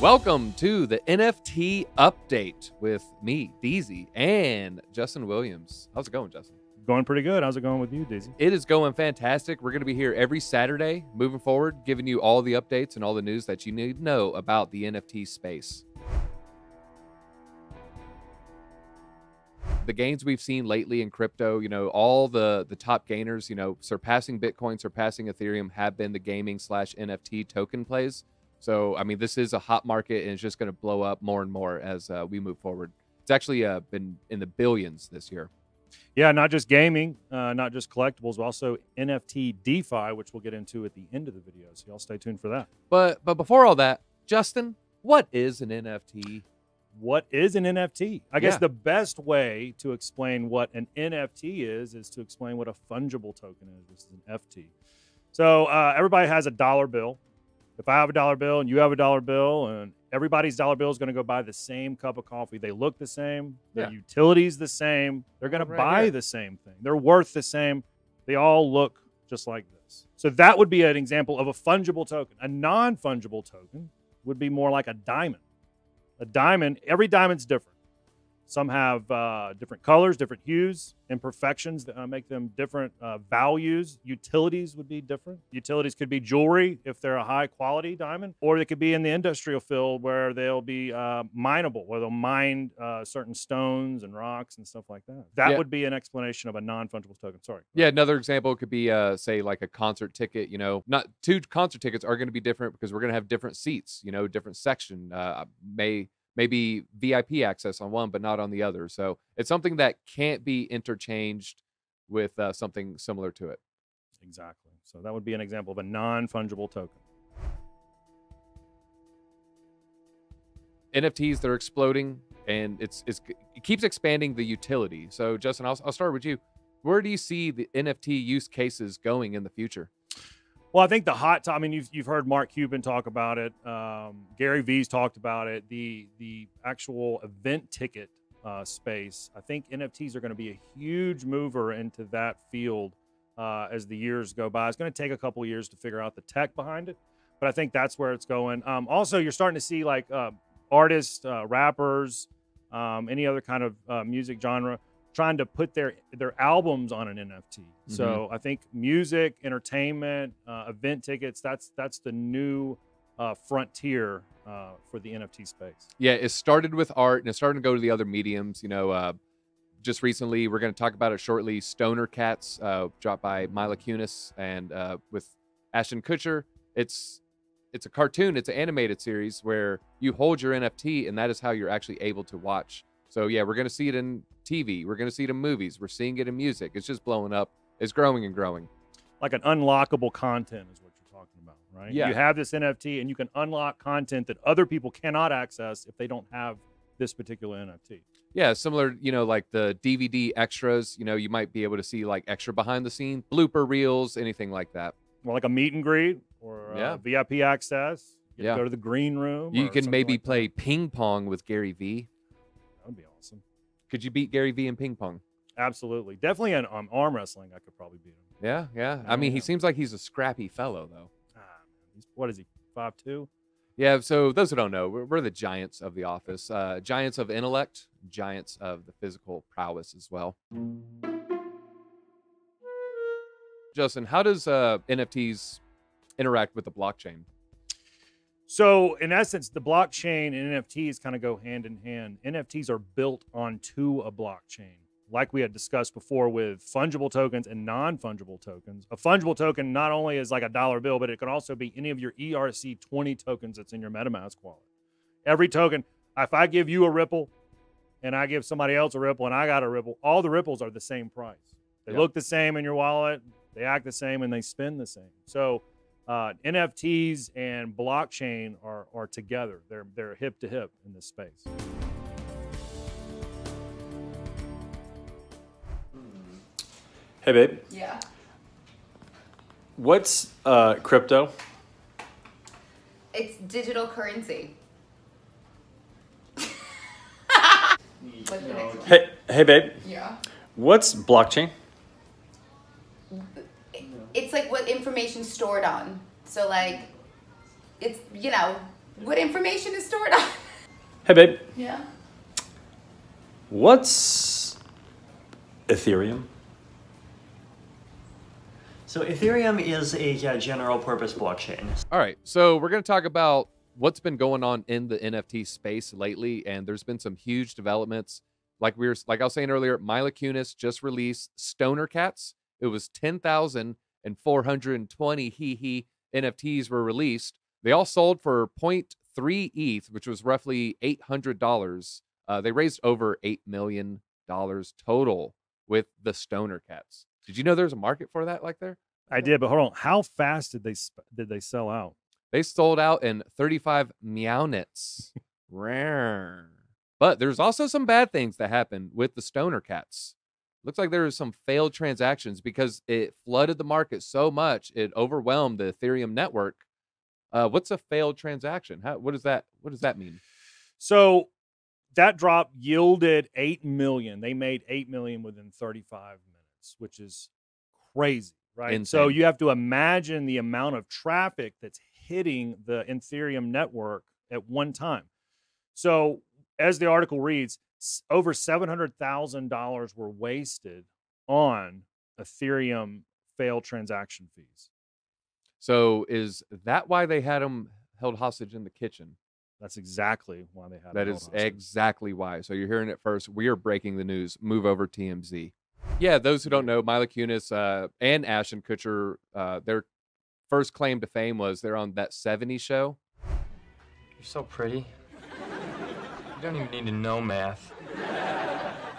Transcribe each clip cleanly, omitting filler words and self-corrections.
Welcome to the NFT update with me, Deezy, and Justin Williams. How's it going, Justin? Going pretty good. How's it going with you, Deezy? It is going fantastic. We're going to be here every Saturday moving forward, giving you all the updates and all the news that you need to know about the NFT space. The gains we've seen lately in crypto, all the top gainers, surpassing Bitcoin, surpassing Ethereum have been the gaming / NFT token plays. So, I mean, this is a hot market, and it's just going to blow up more and more as we move forward. It's actually been in the billions this year. Yeah, not just gaming, not just collectibles, but also NFT DeFi, which we'll get into at the end of the video. So y'all stay tuned for that. But before all that, Justin, what is an NFT? What is an NFT? I guess the best way to explain what an NFT is to explain what a fungible token is, which is an FT. So everybody has a dollar bill. If I have a dollar bill and you have a dollar bill and everybody's dollar bill is going to go buy the same cup of coffee, they look the same, their utility's the same, they're going to buy the same thing. They're worth the same. They all look just like this. So that would be an example of a fungible token. A non-fungible token would be more like a diamond. A diamond, every diamond's different. Some have different colors, different hues, imperfections that make them different values. Utilities would be different. Utilities could be jewelry if they're a high quality diamond, or they could be in the industrial field where they'll be mineable, where they'll mine certain stones and rocks and stuff like that. That would be an explanation of a non-fungible token. Sorry. Yeah, another example could be, say, like a concert ticket. Not two concert tickets are going to be different because we're going to have different seats, different section. Maybe VIP access on one, but not on the other. So it's something that can't be interchanged with something similar to it. Exactly. So that would be an example of a non-fungible token. NFTs, they're exploding, and it keeps expanding the utility. So Justin, I'll start with you. Where do you see the NFT use cases going in the future? Well, I think the hot topic, I mean, you've heard Mark Cuban talk about it. Gary V's talked about it. The actual event ticket space, I think NFTs are going to be a huge mover into that field as the years go by. It's going to take a couple of years to figure out the tech behind it, but I think that's where it's going. Also, you're starting to see like artists, rappers, any other kind of music genre trying to put their albums on an NFT. Mm-hmm. So I think music, entertainment, event tickets, that's the new frontier for the NFT space. Yeah, it started with art and it's starting to go to the other mediums. Just recently, we're going to talk about it shortly, Stoner Cats, dropped by Mila Kunis and with Ashton Kutcher. It's a cartoon, it's an animated series where you hold your NFT and that is how you're actually able to watch. So yeah, we're going to see it in TV. We're going to see it in movies. We're seeing it in music. It's just blowing up. It's growing and growing. Like an unlockable content is what you're talking about, right? Yeah. You have this NFT and you can unlock content that other people cannot access if they don't have this particular NFT. Yeah, similar, like the DVD extras, you might be able to see like extra behind the scene, blooper reels, anything like that. Well, like a meet and greet or VIP access. You can go to the green room. You can maybe play ping pong with Gary V. That would be awesome. Could you beat Gary V in ping pong? Absolutely. Definitely in arm wrestling, I could probably beat him. Yeah. I mean, he seems like he's a scrappy fellow, though. What is he, 5'2"? Yeah, so those who don't know, we're the giants of the office. Giants of intellect, giants of the physical prowess as well. Justin, how does NFTs interact with the blockchain? So in essence, the blockchain and NFTs kind of go hand in hand. NFTs are built onto a blockchain, like we had discussed before with fungible tokens and non-fungible tokens. A fungible token not only is like a dollar bill, but it can also be any of your ERC20 tokens that's in your MetaMask wallet. Every token, if I give you a Ripple and I give somebody else a Ripple and I got a Ripple, all the Ripples are the same price. They look the same in your wallet, they act the same, and they spin the same. So NFTs and blockchain are together. They're hip to hip in this space. Hey, babe. Yeah. What's crypto? It's digital currency. What's the next one? Hey, babe. Yeah. What's blockchain? It's like what information's stored on. So like, it's, What information is stored on? Hey, babe. Yeah. What's Ethereum? So Ethereum is a general purpose blockchain. All right, so we're going to talk about what's been going on in the NFT space lately, and there's been some huge developments. Like I was saying earlier, Mila Kunis just released Stoner Cats. It was 10,420 NFTs were released. They all sold for 0.3 ETH, which was roughly $800. They raised over $8 million total with the Stoner Cats. Did you know there's a market for that like there? I did, but hold on. How fast did they sell out? They sold out in 35 meownits. Rare. But there's also some bad things that happened with the Stoner Cats. Looks like there was some failed transactions because it flooded the market so much it overwhelmed the Ethereum network. What's a failed transaction? What does that mean? So that drop yielded 8 million. They made 8 million within 35 minutes, which is crazy, right? Insane. So you have to imagine the amount of traffic that's hitting the Ethereum network at one time. So as the article reads, over $700,000 were wasted on Ethereum failed transaction fees. So is that why they had them held hostage in the kitchen? That's exactly why they had That is exactly why. So you're hearing it first. We are breaking the news. Move over TMZ. Yeah, those who don't know, Mila Kunis and Ashton Kutcher, their first claim to fame was they're on That 70s Show. You're so pretty. You don't even need to know math.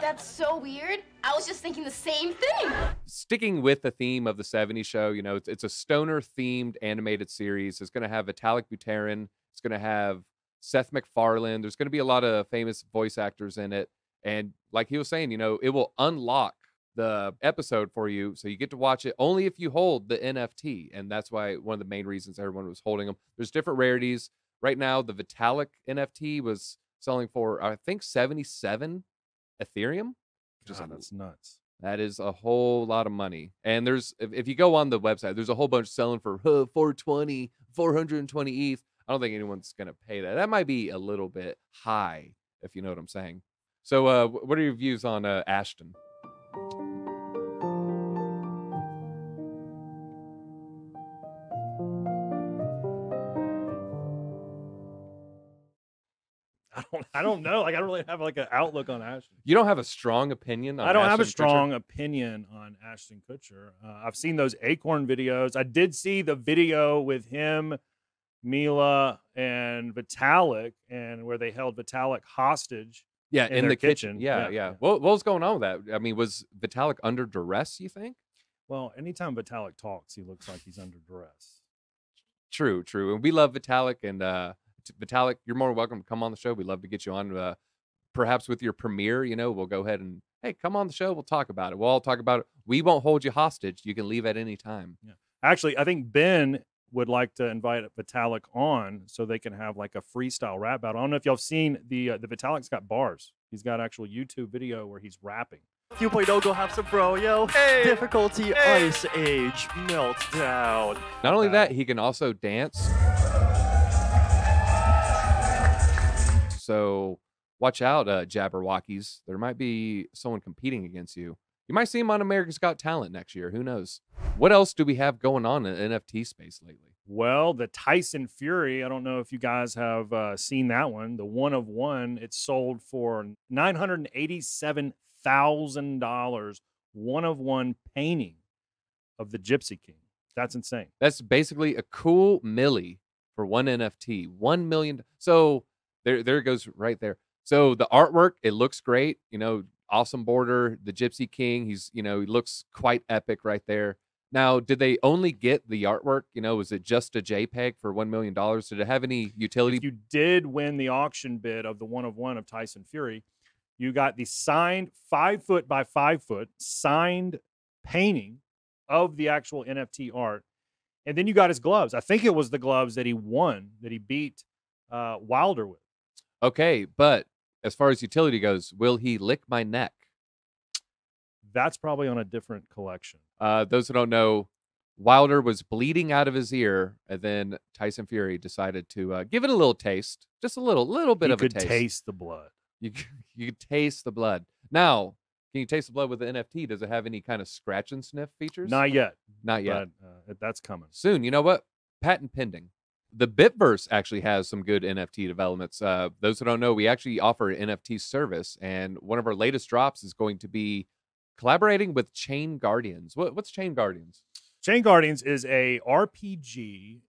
That's so weird. I was just thinking the same thing. Sticking with the theme of the 70s Show, you know, it's a stoner-themed animated series. It's going to have Vitalik Buterin. It's going to have Seth MacFarlane. There's going to be a lot of famous voice actors in it. And like he was saying, you know, it will unlock the episode for you. So you get to watch it only if you hold the NFT. And that's why one of the main reasons everyone was holding them. There's different rarities. Right now, the Vitalik NFT was selling for, I think, 77 Ethereum. God, that's nuts. That is a whole lot of money. And there's, if you go on the website, there's a whole bunch selling for 420 ETH. I don't think anyone's going to pay that. That might be a little bit high, if you know what I'm saying. So what are your views on Ashton? I don't know. Like, I don't really have like an outlook on Ashton. You don't have a strong opinion on I don't have a Ashton strong Kutcher? opinion on Ashton Kutcher. I've seen those Acorn videos. I did see the video with him, Mila, and Vitalik, and where they held Vitalik hostage. Yeah, in the kitchen. Yeah. What was going on with that? I mean, was Vitalik under duress, you think? Well, anytime Vitalik talks, he looks like he's under duress. True. And we love Vitalik, and Vitalik, you're more welcome to come on the show. We'd love to get you on, perhaps with your premiere. You know, we'll go ahead and, hey, come on the show. We'll talk about it. We'll all talk about it. We won't hold you hostage. You can leave at any time. Yeah. Actually, I think Ben would like to invite Vitalik on so they can have like a freestyle rap battle. I don't know if y'all have seen the Vitalik's got bars. He's got actual YouTube video where he's rapping. 2.0, go have some bro, yo. Hey. Difficulty, Ice Age, meltdown. Not only that, he can also dance. So watch out, Jabberwockies. There might be someone competing against you. You might see him on America's Got Talent next year. Who knows? What else do we have going on in the NFT space lately? Well, the Tyson Fury. I don't know if you guys have seen that one. The one of one. It sold for $987,000. One of one painting of the Gypsy King. That's insane. That's basically a cool milli for one NFT. 1 million. So there it goes right there. So the artwork, it looks great. You know, awesome border. The Gypsy King, he looks quite epic right there. Now, did they only get the artwork? You know, was it just a JPEG for $1 million? Did it have any utility? If you did win the auction bid of the one of one of Tyson Fury, you got the signed 5 foot by 5 foot signed painting of the actual NFT art. And then you got his gloves. I think it was the gloves that he won, that he beat Wilder with. Okay, but as far as utility goes, will he lick my neck? That's probably on a different collection. Those who don't know, Wilder was bleeding out of his ear, and then Tyson Fury decided to give it a little taste, just a little bit You of a could taste. taste the blood. You could taste the blood. Now, can you taste the blood with the NFT? Does it have any kind of scratch and sniff features? Not yet. Not yet. But that's coming. Soon. You know what? Patent pending. The Bitverse actually has some good NFT developments. Those who don't know, we actually offer an NFT service, and one of our latest drops is going to be collaborating with Chain Guardians. What's Chain Guardians? Chain Guardians is a RPG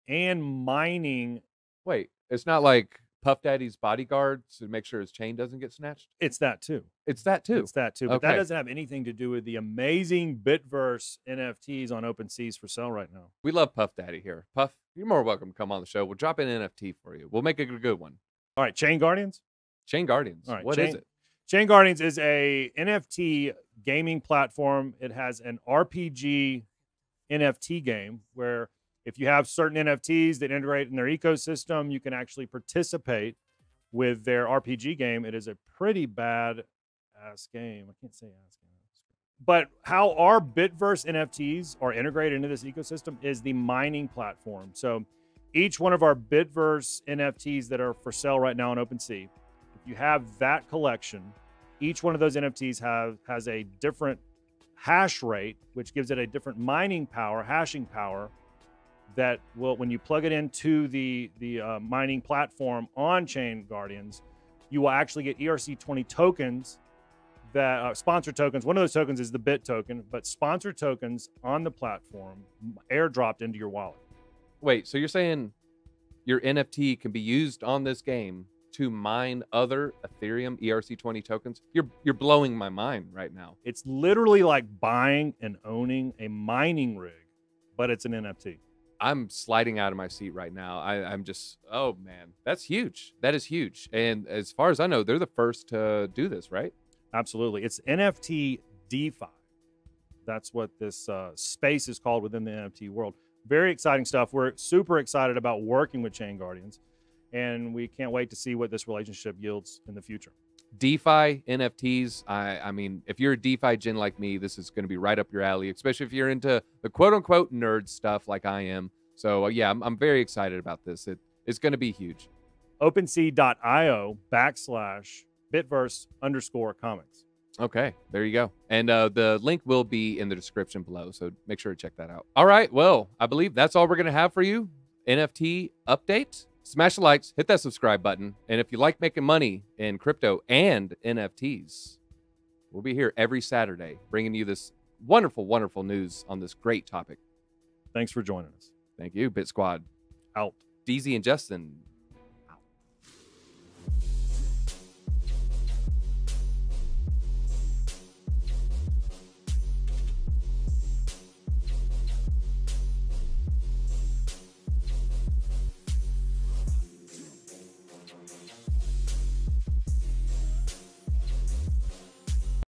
and mining. Wait, it's not like Puff Daddy's bodyguard to make sure his chain doesn't get snatched? It's that too. It's that too. It's that too. But that Okay. doesn't have anything to do with the amazing Bitverse NFTs on OpenSeas for sale right now. We love Puff Daddy here. Puff, you're more welcome to come on the show. We'll drop an NFT for you. We'll make it a good one. All right, Chain Guardians. Chain Guardians. All right, What is it? Chain Guardians is a NFT gaming platform. It has an RPG NFT game where if you have certain NFTs that integrate in their ecosystem, you can actually participate with their RPG game. It is a pretty bad ass game. I can't say ass game. But how our Bitverse NFTs are integrated into this ecosystem is the mining platform. So each one of our Bitverse NFTs that are for sale right now on OpenSea, if you have that collection, each one of those NFTs has a different hash rate, which gives it a different mining power, hashing power, that will, when you plug it into the mining platform on Chain Guardians, you will actually get ERC20 tokens that sponsor tokens. One of those tokens is the BIT token, but sponsor tokens on the platform airdropped into your wallet. Wait, so you're saying your NFT can be used on this game to mine other Ethereum ERC20 tokens? You're blowing my mind right now. It's literally like buying and owning a mining rig, but it's an NFT. I'm sliding out of my seat right now. I'm just, oh man, that's huge. That is huge. And as far as I know, they're the first to do this, right? Absolutely. It's NFT DeFi. That's what this space is called within the NFT world. Very exciting stuff. We're super excited about working with Chain Guardians, and we can't wait to see what this relationship yields in the future. DeFi, NFTs. I mean, if you're a DeFi gen like me, this is going to be right up your alley, especially if you're into the quote unquote nerd stuff like I am. So yeah, I'm very excited about this. It's going to be huge. OpenSea.io/Bitverse_comics. Okay, there you go. And the link will be in the description below, so make sure to check that out. All right, well, I believe that's all we're going to have for you. NFT update. Smash the likes, hit that subscribe button, and if you like making money in crypto and NFTs, we'll be here every Saturday bringing you this wonderful, wonderful news on this great topic. Thanks for joining us. Thank you, BitSquad. Out. DZ and Justin.